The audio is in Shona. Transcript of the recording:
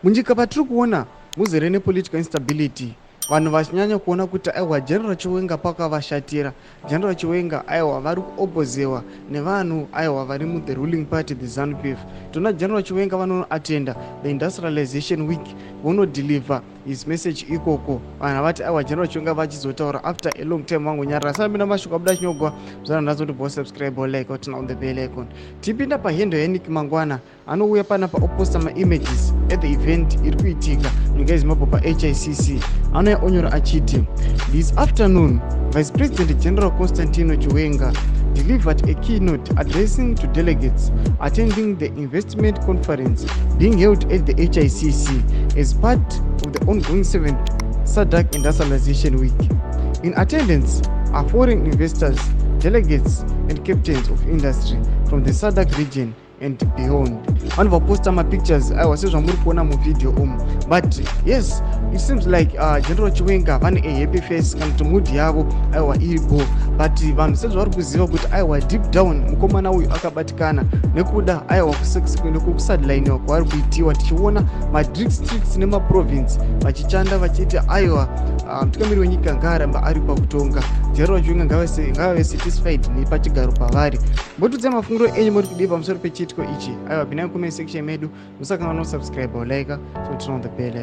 Munyika patiri kuona muzere nepolitical instability. Vanhu vachinyanya kuona kuti aiwa General Chiwenga pakavashatira. General Chiwenga aiwa vari kuopozewa nevanhu aiwa vari the ruling party the ZANU-PF. Tona General Chiwenga vanoatenda the industrialization week vonodeliver his message ikoko. Vanhu vati aiwa General Chiwenga vachizotaura after a long time vangonyarara. Saka mina mashoko abuda chinyogwa zvana ndazo kuti bo subscribe or like or turn on the bell icon. Tipinda pahendo yaNick Mangwana anouya pana paoposta ma-images at the event iri kuitika nyika yeZimbabwe paHICC. Anouya onyora achiti, this afternoon Vice President General Constantino Chiwenga delivered a keynote addressing to delegates attending the investment conference being held at the HICC as part of the ongoing 7th SADC Industrialization Week. In attendance are foreign investors, delegates and captains of industry from the SADC region and beyond. One of our poster my pictures I was saying video but yes, it seems like General Chiwenga van a happy face and to mood yavo aiwa iripo, but vanhu sezvari kuziva kuti aiwa deep down mukomana uyu akabatikana nekuda aiwa kusadline kwaari kuitiwa tichiona madistricts nemaprovince vachichanda vachiti aiwa mutungamiri wenyika ngaaramba ari pakutonga. General Chiwenga ngavave satisfied nepachigaro pavari. Mbotudza mafungiro enyu muri kudipa pamusoro pechiitiko ichi. Aiwa pinai comment section medu musakanga no subscribe or like so turn on the bell.